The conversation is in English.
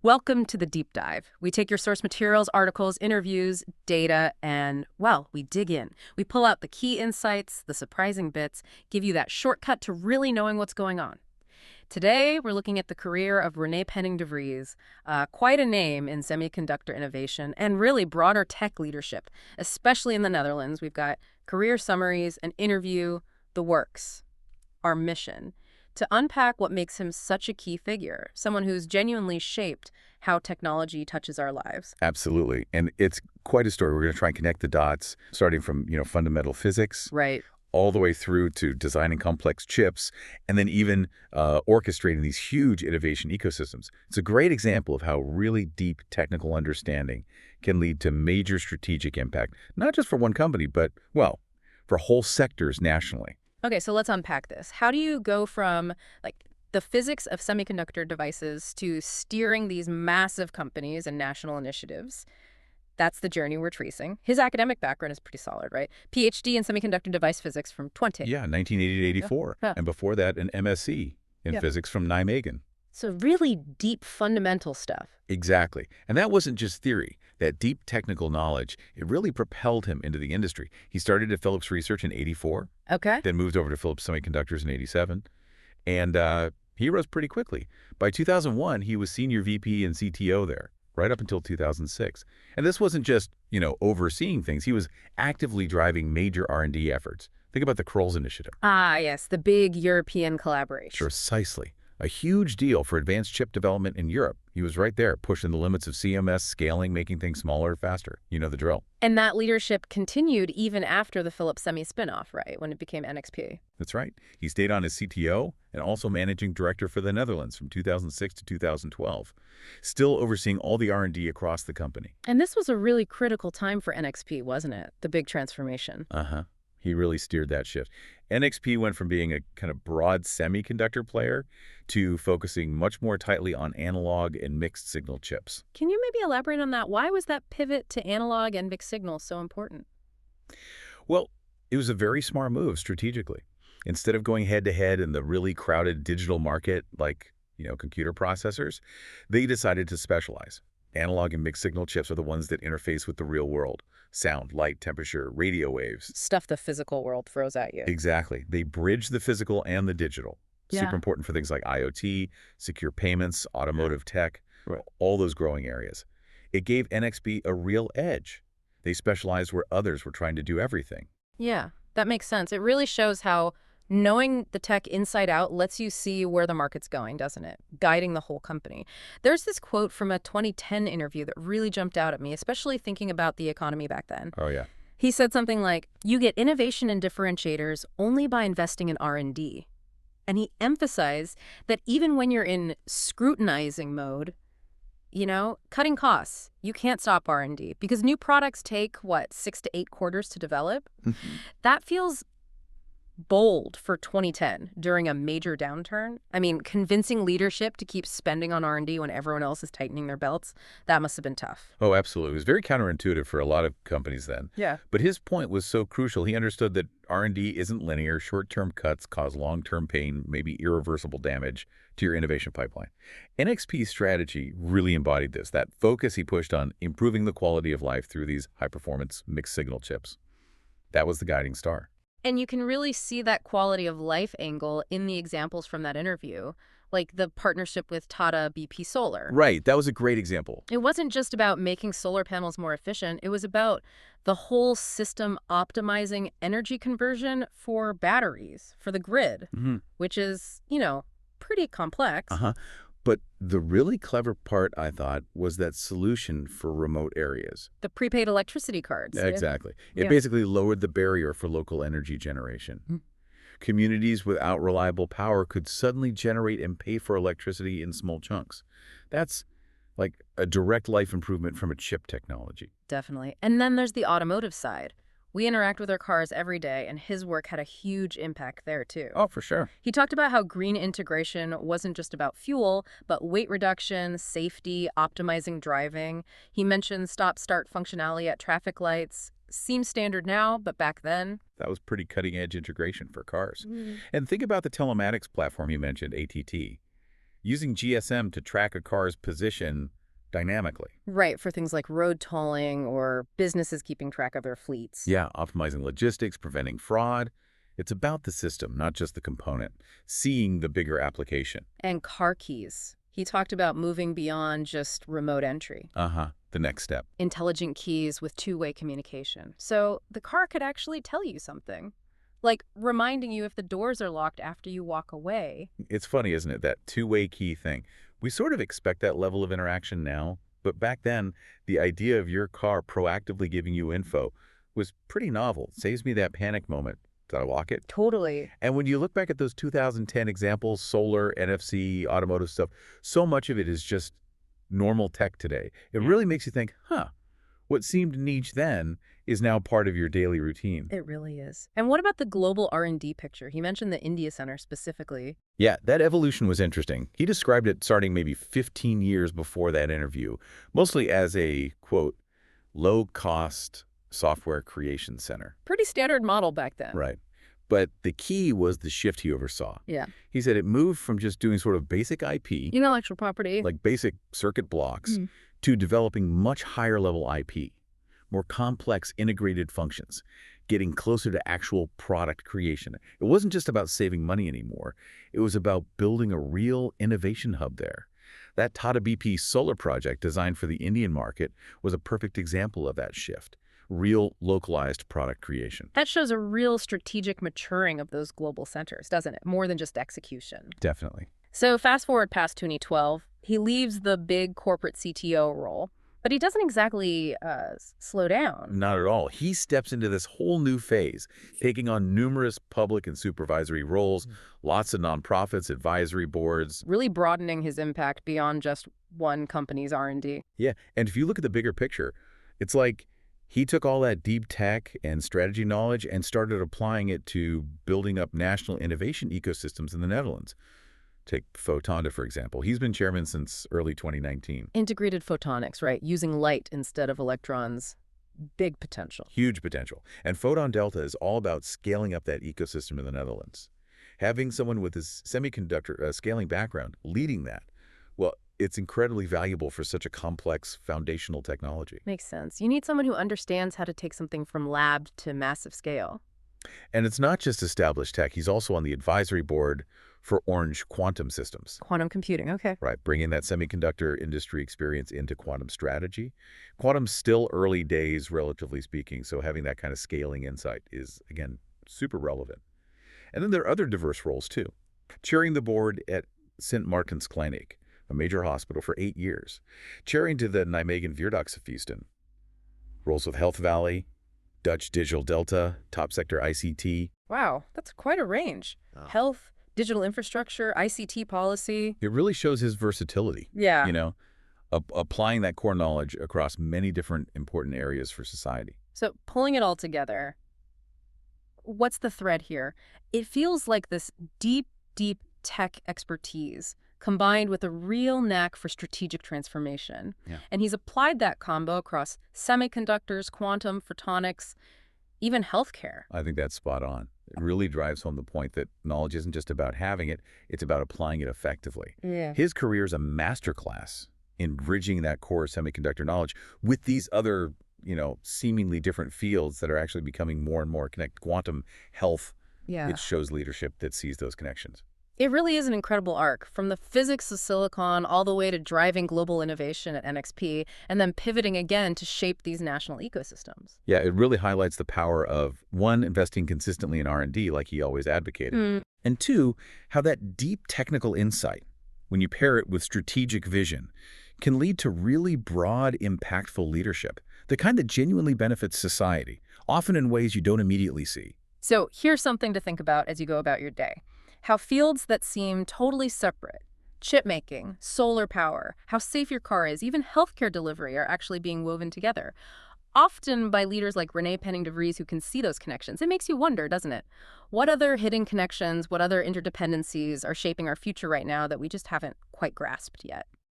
Welcome to the deep dive. We take your source materials, articles, interviews, data, and, well, we dig in. We pull out the key insights, the surprising bits, give you that shortcut to really knowing what's going on. Today, we're looking at the career of René de Vries, quite a name in semiconductor innovation and really broader tech leadership, especially in the Netherlands. We've got career summaries, an interview, the works, our mission to unpack what makes him such a key figure, someone who's genuinely shaped how technology touches our lives. Absolutely. And it's quite a story. We're going to try and connect the dots, starting from, fundamental physics Right. all the way through to designing complex chips, and then even orchestrating these huge innovation ecosystems. It's a great example of how really deep technical understanding can lead to major strategic impact, not just for one company, but, well, for whole sectors nationally. Okay, so let's unpack this. How do you go from the physics of semiconductor devices to steering these massive companies and national initiatives? That's the journey we're tracing. His academic background is pretty solid, right? PhD in semiconductor device physics from 20. Yeah, 1980 to Yeah. 84. Yeah. And before that, an MSc in Yeah. physics from Nijmegen. So really deep fundamental stuff. Exactly. And that wasn't just theory. That deep technical knowledge, it really propelled him into the industry. He started at Philips Research in 84, Okay. then moved over to Philips Semiconductors in 87, and he rose pretty quickly. By 2001, he was senior VP and CTO there, right up until 2006. And this wasn't just, overseeing things. He was actively driving major R&D efforts. Think about the Kroll's initiative. Ah, yes, the big European collaboration. Precisely. A huge deal for advanced chip development in Europe. He was right there, pushing the limits of CMS, scaling, making things smaller, faster. You know the drill. And that leadership continued even after the Philips Semi spinoff, right, when it became NXP. That's right. He stayed on as CTO and also managing director for the Netherlands from 2006 to 2012, still overseeing all the R&D across the company. And this was a really critical time for NXP, wasn't it? The big transformation. Uh-huh. He really steered that shift. NXP went from being a kind of broad semiconductor player to focusing much more tightly on analog and mixed signal chips. Can you maybe elaborate on that? Why was that pivot to analog and mixed signal so important? Well, it was a very smart move strategically. Instead of going head-to-head in the really crowded digital market like, computer processors, they decided to specialize. Analog and mixed signal chips are the ones that interface with the real world. Sound, light, temperature, radio waves. Stuff the physical world throws at you. Exactly. They bridge the physical and the digital. Yeah. Super important for things like IoT, secure payments, automotive tech, Right. all those growing areas. It gave NXP a real edge. They specialized where others were trying to do everything. Yeah, that makes sense. It really shows how knowing the tech inside out lets you see where the market's going, doesn't it? Guiding the whole company. There's this quote from a 2010 interview that really jumped out at me, especially thinking about the economy back then. Oh, yeah. He said something like, "You get innovation and differentiators only by investing in R&D." And he emphasized that even when you're in scrutinizing mode, cutting costs, you can't stop R&D because new products take, 6 to 8 quarters to develop? That feels bold for 2010 during a major downturn. I mean, convincing leadership to keep spending on R&D when everyone else is tightening their belts, that must have been tough. Oh, absolutely. It was very counterintuitive for a lot of companies then. Yeah. But his point was so crucial. He understood that R&D isn't linear. Short-term cuts cause long-term pain, maybe irreversible damage to your innovation pipeline. NXP's strategy really embodied this, that focus he pushed on improving the quality of life through these high-performance mixed-signal chips. That was the guiding star. And you can really see that quality of life angle in the examples from that interview, like the partnership with Tata BP Solar. Right. That was a great example. It wasn't just about making solar panels more efficient. It was about the whole system optimizing energy conversion for batteries, for the grid, which is, pretty complex. But the really clever part, I thought, was that solution for remote areas. The prepaid electricity cards. Exactly. It Yeah. basically lowered the barrier for local energy generation. Communities without reliable power could suddenly generate and pay for electricity in small chunks. That's like a direct life improvement from a chip technology. Definitely. And then there's the automotive side. We interact with our cars every day, and his work had a huge impact there, too. Oh, for sure. He talked about how green integration wasn't just about fuel, but weight reduction, safety, optimizing driving. He mentioned stop-start functionality at traffic lights. Seems standard now, but back then... That was pretty cutting-edge integration for cars. And think about the telematics platform you mentioned, ATT. using GSM to track a car's position dynamically. Right, for things like road tolling or businesses keeping track of their fleets. Yeah, optimizing logistics, preventing fraud. It's about the system, not just the component, seeing the bigger application. And car keys. He talked about moving beyond just remote entry. The next step. Intelligent keys with two-way communication. So the car could actually tell you something, like reminding you if the doors are locked after you walk away. It's funny, isn't it, that two-way key thing. We sort of expect that level of interaction now, but back then, the idea of your car proactively giving you info was pretty novel. Saves me that panic moment. Did I lock it? Totally. And when you look back at those 2010 examples, solar, NFC, automotive stuff, so much of it is just normal tech today. It really makes you think, what seemed niche then is now part of your daily routine. It really is. And what about the global R&D picture? He mentioned the India Center specifically. Yeah, that evolution was interesting. He described it starting maybe 15 years before that interview, mostly as a, quote, low-cost software creation center. Pretty standard model back then. Right. But the key was the shift he oversaw. Yeah. He said it moved from just doing sort of basic IP, Intellectual property. like basic circuit blocks, to developing much higher level IP, more complex integrated functions, getting closer to actual product creation. It wasn't just about saving money anymore. It was about building a real innovation hub there. That Tata BP solar project designed for the Indian market was a perfect example of that shift. Real localized product creation. That shows a real strategic maturing of those global centers, doesn't it? More than just execution. Definitely. So fast forward past 2012, he leaves the big corporate CTO role, but he doesn't exactly slow down. Not at all. He steps into this whole new phase, taking on numerous public and supervisory roles, lots of nonprofits, advisory boards. Really broadening his impact beyond just one company's R&D. Yeah, and if you look at the bigger picture, it's like he took all that deep tech and strategy knowledge and started applying it to building up national innovation ecosystems in the Netherlands. Take Photonics, for example. He's been chairman since early 2019. Integrated photonics, right? Using light instead of electrons. Big potential. Huge potential. And Photon Delta is all about scaling up that ecosystem in the Netherlands. Having someone with his semiconductor scaling background leading that, well, it's incredibly valuable for such a complex foundational technology. Makes sense. You need someone who understands how to take something from lab to massive scale. And it's not just established tech. He's also on the advisory board for Orange Quantum Systems. Quantum computing, okay. Right, bringing that semiconductor industry experience into quantum strategy. Quantum's still early days, relatively speaking, so having that kind of scaling insight is, again, super relevant. And then there are other diverse roles, too. Chairing the board at St. Martin's Clinic, a major hospital, for 8 years. Chairing to the Nijmegen Vierdagse roles with Health Valley, Dutch Digital Delta, top sector ICT. Wow, that's quite a range. Health, digital infrastructure, ICT policy. It really shows his versatility. Yeah. You know, applying that core knowledge across many different important areas for society. So pulling it all together, what's the thread here? It feels like this deep, deep tech expertise combined with a real knack for strategic transformation. Yeah. And he's applied that combo across semiconductors, quantum, photonics, even healthcare. I think that's spot on. It really drives home the point that knowledge isn't just about having it, it's about applying it effectively. Yeah. His career is a masterclass in bridging that core semiconductor knowledge with these other, seemingly different fields that are actually becoming more and more connected. Quantum, health, it shows leadership that sees those connections. It really is an incredible arc, from the physics of silicon all the way to driving global innovation at NXP, and then pivoting again to shape these national ecosystems. Yeah, it really highlights the power of, one, investing consistently in R&D like he always advocated, and two, how that deep technical insight, when you pair it with strategic vision, can lead to really broad, impactful leadership, the kind that genuinely benefits society, often in ways you don't immediately see. So here's something to think about as you go about your day. How fields that seem totally separate, chip making, solar power, how safe your car is, even healthcare delivery are actually being woven together. Often by leaders like René Vries who can see those connections. It makes you wonder, doesn't it? What other hidden connections, what other interdependencies are shaping our future right now that we just haven't quite grasped yet?